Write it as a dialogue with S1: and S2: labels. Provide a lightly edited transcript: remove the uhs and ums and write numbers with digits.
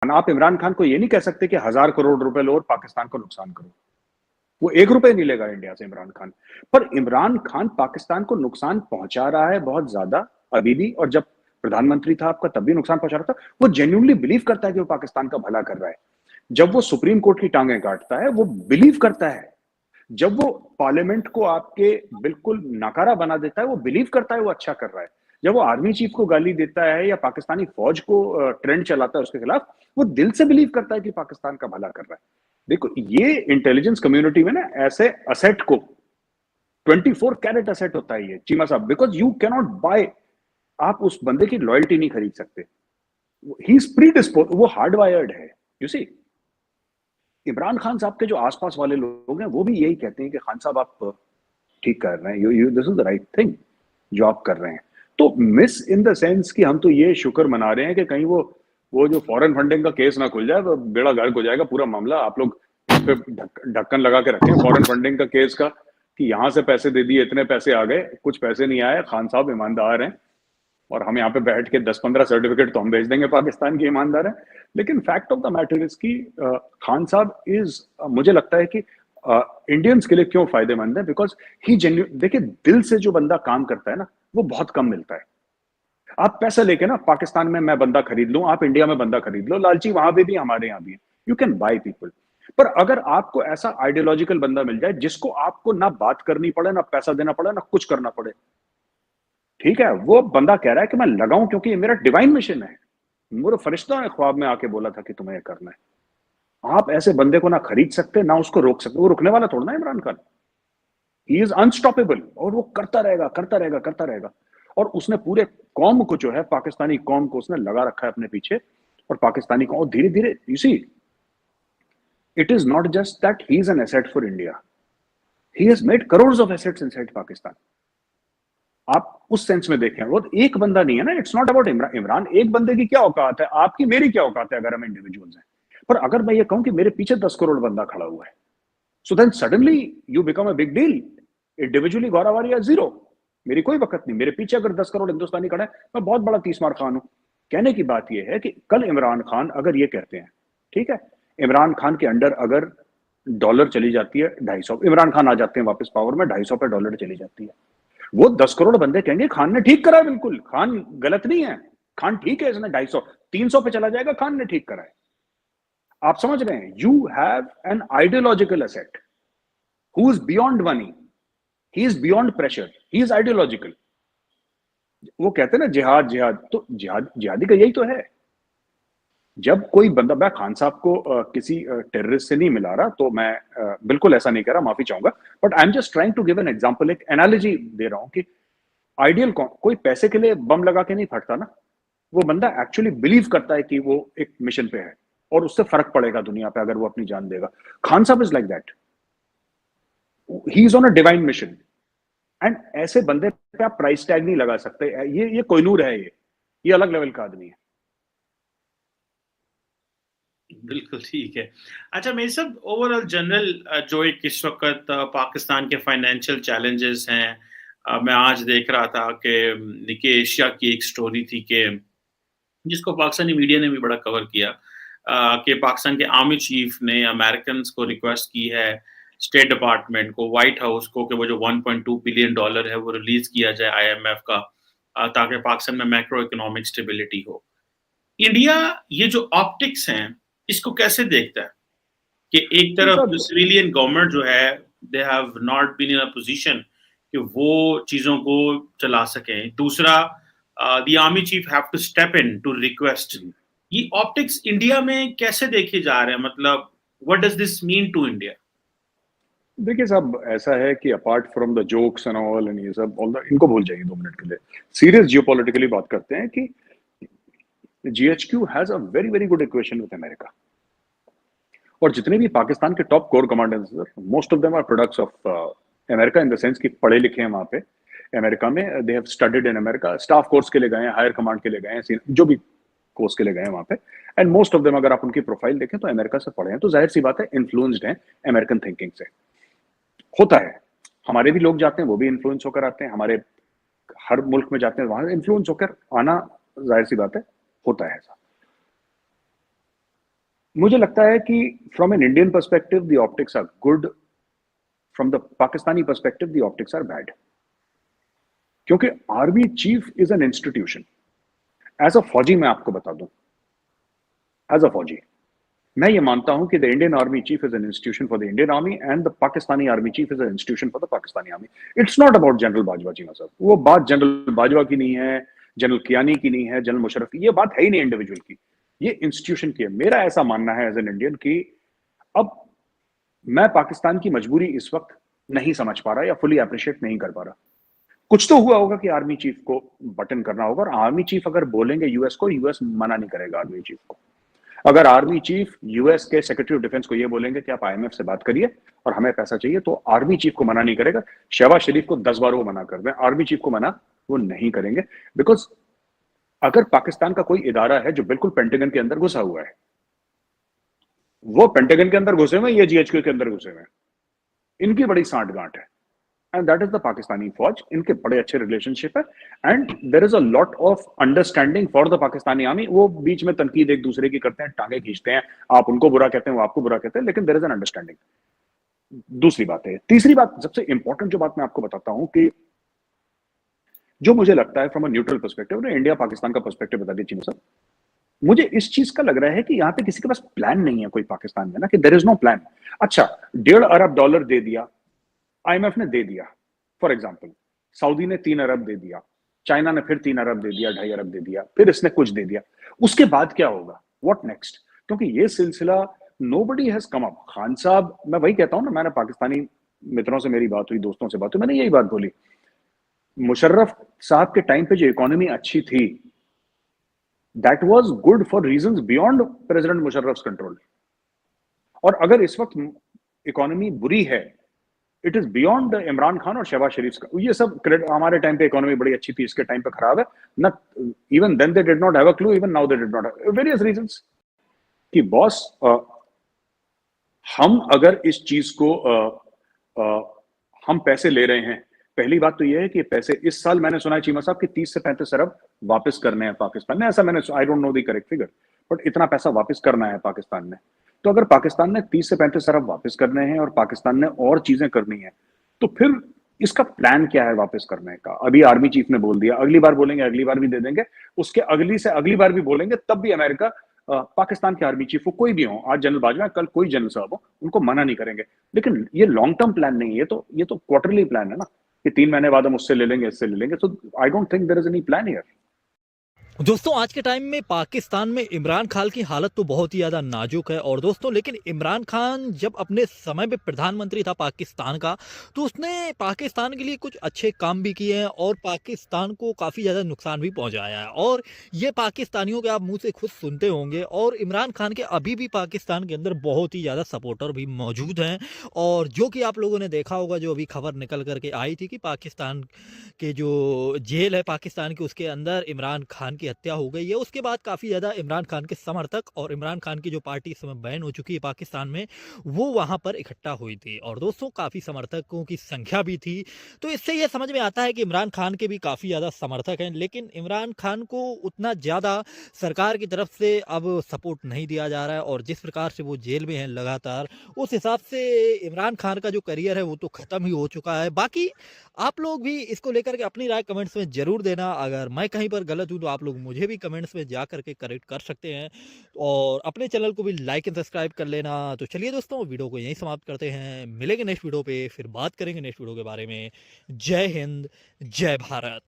S1: आप इमरान खान को ये नहीं कह सकते कि 1,000 करोड़ रुपए लो और पाकिस्तान को नुकसान करो। वो 1 रुपए नहीं लेगा इंडिया से इमरान खान। पर इमरान खान पाकिस्तान को नुकसान पहुंचा रहा है बहुत ज्यादा अभी भी, और जब प्रधानमंत्री था आपका तब भी नुकसान पहुंचा रहा था। वो जेन्युइनली बिलीव करता है कि वो पाकिस्तान का भला कर रहा है। जब वो सुप्रीम कोर्ट की टांगें काटता है वो बिलीव करता है। जब वो पार्लियामेंट को आपके बिल्कुल नकारा बना देता है वो बिलीव करता है वो अच्छा कर रहा है। जब वो आर्मी चीफ को गाली देता है या पाकिस्तानी फौज को ट्रेंड चलाता है उसके खिलाफ, वो दिल से बिलीव करता है कि पाकिस्तान का भला कर रहा है। देखो ये इंटेलिजेंस कम्युनिटी में ना ऐसे असेट को 24 कैरेट असेट होता है ये चीमा साहब, बिकॉज यू कैनॉट बाय। आप उस बंदे की लॉयल्टी नहीं खरीद सकते। ही इज प्री डिस्पोज, वो हार्ड वायर्ड है। यू सी, इमरान खान साहब के जो आसपास वाले लोग हैं वो भी यही कहते हैं कि खान साहब आप ठीक कर रहे हैं, you this is the right thing जो आप कर रहे हैं। तो मिस इन द सेंस कि हम तो ये शुक्र मना रहे हैं कि कहीं वो जो फॉरेन फंडिंग का केस ना खुल जाए तो बेड़ा गर्क हो जाएगा पूरा मामला। आप लोग इस पे ढक्कन लगा के रखें फॉरेन फंडिंग का केस का, कि यहां से पैसे दे दिए, इतने पैसे आ गए, कुछ पैसे नहीं आए, खान साहब ईमानदार हैं और हम यहाँ पे बैठ के 10-15 सर्टिफिकेट तो हम भेज देंगे पाकिस्तान के ईमानदार हैं। लेकिन fact of the matter is कि खान साहब इज, मुझे लगता है कि इंडियंस के लिए क्यों फायदेमंद है, बिकॉज ही जेन्युइन, देखिए दिल से जो बंदा काम करता है ना वो बहुत कम मिलता है। आप पैसा लेके ना पाकिस्तान में मैं बंदा खरीद लूं, आप इंडिया में बंदा खरीद लो, लालची वहां पे भी हमारे यहाँ भी है, यू कैन बाय पीपल। पर अगर आपको ऐसा आइडियोलॉजिकल बंदा मिल जाए जिसको आपको ना बात करनी पड़े, ना पैसा देना पड़े, ना कुछ करना पड़े, ठीक है, वो बंदा कह रहा है कि मैं लगाऊं क्योंकि ये मेरा डिवाइन मिशन है, मेरे फरिश्ता ने ख्वाब में आके बोला था कि तुम्हें ये करना है। आप ऐसे बंदे को ना खरीद सकते ना उसको रोक सकते। वो रुकने वाला थोड़ा ना Imran Khan, he is unstoppable और वो करता रहेगा करता रहेगा करता रहेगा। और उसने पूरे कौम को जो है, पाकिस्तानी कौम को उसने लगा रखा है अपने पीछे। और पाकिस्तानी कौम धीरे धीरे, you see, it is not just that he is an asset for India, he has made crore of assets inside Pakistan. आप उस सेंस में देखें, वो एक बंदा नहीं है ना, इट्स नॉट अबाउट इमरान। एक बंदे की क्या औकात है, आपकी मेरी क्या औकात है अगर हम इंडिविजुअल्स हैं। पर अगर मैं ये कहूं कि मेरे पीछे 10 करोड़ बंदा खड़ा हुआ है, so then suddenly you become a big deal. Individually गौरावारी या जीरो, मेरी कोई वक्त नहीं। मेरे पीछे अगर 10 करोड़ हिंदुस्तानी खड़े हैं, मैं बहुत बड़ा तीसमार खान हूं। कहने की बात यह है कि कल इमरान खान अगर ये कहते हैं, ठीक है, इमरान खान के अंडर अगर डॉलर चली जाती है 250, इमरान खान आ जाते हैं वापस पावर में, 250 पे डॉलर चली जाती है, वो 10 करोड़ बंदे कहेंगे खान ने ठीक करा है, बिल्कुल खान गलत नहीं है, खान ठीक है, इसने 250 300 पे चला जाएगा, खान ने ठीक करा है। आप समझ रहे हैं, you have an ideological asset who is beyond money, he is beyond pressure, he is ideological. वो कहते हैं ना जिहाद जिहाद, तो जिहाद जिहादी का यही तो है। जब कोई बंदा, मैं खान साहब को किसी टेररिस्ट से नहीं मिला रहा, तो मैं बिल्कुल ऐसा नहीं कह रहा, माफी चाहूंगा, but I am just trying to give an example, एक एनालॉजी दे रहा हूं कि आइडियल कोई पैसे के लिए बम लगा के नहीं फटता ना, वो बंदा एक्चुअली बिलीव करता है कि वो एक मिशन पे है और उससे फर्क पड़ेगा दुनिया पे अगर वो अपनी जान देगा। खान साहब is like that, he is on a divine mission. And ऐसे बंदे पे आप प्राइस टैग नहीं लगा सकते। ये कोहिनूर है, ये अलग लेवल का आदमी है।
S2: बिल्कुल ठीक है। अच्छा मेरे सब ओवरऑल जनरल जो एक इस वक्त पाकिस्तान के फाइनेंशियल चैलेंजेस हैं, मैं आज देख रहा था कि निके एशिया की एक स्टोरी थी कि जिसको पाकिस्तानी मीडिया ने भी बड़ा कवर किया, कि पाकिस्तान के आर्मी चीफ ने अमेरिकन को रिक्वेस्ट की है, स्टेट डिपार्टमेंट को, व्हाइट हाउस को, कि वो जो $1.2 बिलियन है वो रिलीज किया जाए आईएमएफ का, ताकि पाकिस्तान में मैक्रो इकोनॉमिक स्टेबिलिटी हो। इंडिया ये जो ऑप्टिक्स हैं इसको कैसे देखता है कि एक
S1: नहीं
S2: तरफ जो
S1: साहब,
S2: सिविलियन गवर्नमेंट जो है, they have not been in a position कि वो चीजों को चला सकें, दूसरा the army chief have to step in to request, ये ऑप्टिक्स इंडिया में कैसे देखे जा रहे हैं, मतलब what does this mean to India?
S1: देखिए साहब, ऐसा है कि apart from the jokes and all and ये सब ऑल इनको भूल जाइए 2 मिनट के लिए। सीरियस जियोपॉलिटिकली बात करते हैं कि GHQ has a very very good equation with America. और जितने भी पाकिस्तान के top core commanders, most of them are products of America, in the sense कि पढ़े लिखे हैं वहां पे अमेरिका में, they have studied in America, staff course के लिए गए हैं, हायर कमांड के लिए गए हैं, जो भी कोर्स के लिए गए हैं वहां पे। एंड मोस्ट ऑफ देम अगर आप उनकी प्रोफाइल देखें तो अमेरिका से पढ़े हैं, तो जाहिर सी बात है इन्फ्लुएंस्ड हैं अमेरिकन थिंकिंग से। होता है, हमारे भी लोग जाते हैं, वो भी इन्फ्लुएंस होकर आते हैं, हमारे हर मुल्क में जाते हैं, वहां इन्फ्लुएंस होकर आना जाहिर सी बात है, होता है ऐसा। मुझे लगता है कि from an Indian perspective the optics are good, from the Pakistani perspective the optics are bad, क्योंकि army chief is an institution. As a फौजी मैं आपको बता दूं, एज अ फौजी मैं ये मानता हूं कि the Indian army chief is an institution for the Indian army and the Pakistani army chief is an institution for the Pakistani army. It's not about general Bajwa ji साहब, वो बात जनरल बाजवा की नहीं है, जनरल कियानी की नहीं है, जनरल मुशर्रफ की, ये बात है ही नहीं इंडिविजुअल की, ये इंस्टीट्यूशन की है। मेरा ऐसा मानना है एज एन इंडियन कि अब मैं पाकिस्तान की मजबूरी इस वक्त नहीं समझ पा रहा या फुली अप्रिशिएट नहीं कर पा रहा। कुछ तो हुआ होगा कि आर्मी चीफ को बटन करना होगा, और आर्मी चीफ अगर बोलेंगे यूएस को, यूएस मना नहीं करेगा आर्मी चीफ को। अगर आर्मी चीफ यूएस के सेक्रेटरी ऑफ डिफेंस को ये बोलेंगे कि आप आईएमएफ से बात करिए और हमें पैसा चाहिए, तो आर्मी चीफ को मना नहीं करेगा। शहबाज शरीफ को 10 बार वो मना कर दें, आर्मी चीफ को मना वो नहीं करेंगे। बिकॉज अगर पाकिस्तान का कोई इदारा है जो बिल्कुल पेंटागन के अंदर घुसा हुआ है, वो पेंटागन के अंदर घुसे हुए, ये जीएचक्यू के अंदर घुसे हुए, इनकी बड़ी सांठ गांठ है, and that is the Pakistani फौज। इनके बड़े अच्छे रिलेशनशिप है and there is a lot of understanding for the Pakistani army. वो बीच में तनकीद एक दूसरे की करते हैं, टांगे खींचते हैं, आप उनको बुरा कहते हैं, वो आपको बुरा कहते हैं, लेकिन देयर इज एन अंडरस्टैंडिंग। दूसरी बात है, तीसरी बात, सबसे इंपॉर्टेंट जो बात मैं आपको बताता हूं कि जो मुझे लगता है from a neutral perspective, India Pakistan का पर्सपेक्टिव बता दीजिए सर, मुझे इस चीज का लग रहा है कि यहाँ पे किसी के पास प्लान नहीं है कोई पाकिस्तान में ना, कि देयर इज नो प्लान। अच्छा, $1.5 अरब दे दिया, आईएमएफ ने दे दिया फॉर एग्जाम्पल, सऊदी ने 3 अरब दे दिया, चाइना ने फिर 3 अरब दे दिया, 2.5 अरब दे दिया, फिर इसने कुछ दे दिया, उसके बाद क्या होगा, व्हाट नेक्स्ट? क्योंकि ये सिलसिला nobody has come up. Khan साहब, मैं वही कहता हूं ना, मैंने पाकिस्तानी मित्रों से मेरी बात हुई, दोस्तों से बात हुई, मैंने यही बात बोली, मुशर्रफ साहब के टाइम पे जो इकोनॉमी अच्छी थी, that was good for reasons beyond president Musharraf control. और अगर इस वक्त इकोनॉमी बुरी है, it is beyond Imran Khan और शहबाज शरीफ का। ये सब क्रेडिट, हमारे टाइम पे इकोनॉमी बड़ी अच्छी थी, इसके टाइम पे खराब है ना, even then they did not have a clue, even now they did not have various reasons. कि बॉस, हम अगर इस चीज को हम पैसे ले रहे हैं, पहली बात तो यह है कि पैसे इस साल मैंने सुना है चीमा साहब कि 30 से 35 अरब वापस करने हैं पाकिस्तान ने, ऐसा मैंने, I don't know the correct figure, but इतना पैसा वापस करना है पाकिस्तान ने। तो अगर पाकिस्तान ने 30 से 35 अरब वापस करने हैं और पाकिस्तान ने और चीजें करनी है, तो फिर इसका प्लान क्या है वापस करने का? अभी आर्मी चीफ ने बोल दिया, अगली बार बोलेंगे, अगली बार भी दे देंगे, उसके अगली से अगली बार भी बोलेंगे, तब भी अमेरिका पाकिस्तान के आर्मी चीफ को, कोई भी हो, आज जनरल बाजवा, कल कोई जनरल साहब हो, उनको मना नहीं करेंगे। लेकिन ये लॉन्ग टर्म प्लान नहीं है, ये तो क्वार्टरली प्लान है ना, कि 3 महीने बाद हम उससे ले लेंगे, इससे ले लेंगे। तो I don't think there is any plan here.
S3: दोस्तों आज के टाइम में पाकिस्तान में इमरान खान की हालत तो बहुत ही ज़्यादा नाजुक है। और दोस्तों लेकिन इमरान खान जब अपने समय पे प्रधानमंत्री था पाकिस्तान का, तो उसने पाकिस्तान के लिए कुछ अच्छे काम भी किए हैं और पाकिस्तान को काफ़ी ज़्यादा नुकसान भी पहुंचाया है। और ये पाकिस्तानियों के आप मुंह से खुद सुनते होंगे। और इमरान खान के अभी भी पाकिस्तान के अंदर बहुत ही ज़्यादा सपोर्टर भी मौजूद हैं। और जो कि आप लोगों ने देखा होगा, जो अभी खबर निकल करके आई थी कि पाकिस्तान के जो जेल है पाकिस्तान की, उसके अंदर इमरान खान की हत्या हो गई है। उसके बाद काफ़ी ज़्यादा इमरान खान के समर्थक और इमरान खान की जो पार्टी इस समय बैन हो चुकी है पाकिस्तान में, वो वहाँ पर इकट्ठा हुई थी। और दोस्तों काफ़ी समर्थकों की संख्या भी थी। तो इससे ये समझ में आता है कि इमरान खान के भी काफ़ी ज़्यादा समर्थक हैं, लेकिन इमरान खान को उतना ज़्यादा सरकार की तरफ से अब सपोर्ट नहीं दिया जा रहा है। और जिस प्रकार से वो जेल में हैं लगातार, उस हिसाब से इमरान खान का जो करियर है वो तो ख़त्म ही हो चुका है। बाकी आप लोग भी इसको लेकर के अपनी राय कमेंट्स में ज़रूर देना। अगर मैं कहीं पर गलत हूँ तो आप लोग मुझे भी कमेंट्स में जा करके करेक्ट कर सकते हैं। और अपने चैनल को भी लाइक एंड सब्सक्राइब कर लेना। तो चलिए दोस्तों, वीडियो को यहीं समाप्त करते हैं, मिलेंगे नेक्स्ट वीडियो पे, फिर बात करेंगे नेक्स्ट वीडियो के बारे में। जय हिंद, जय भारत।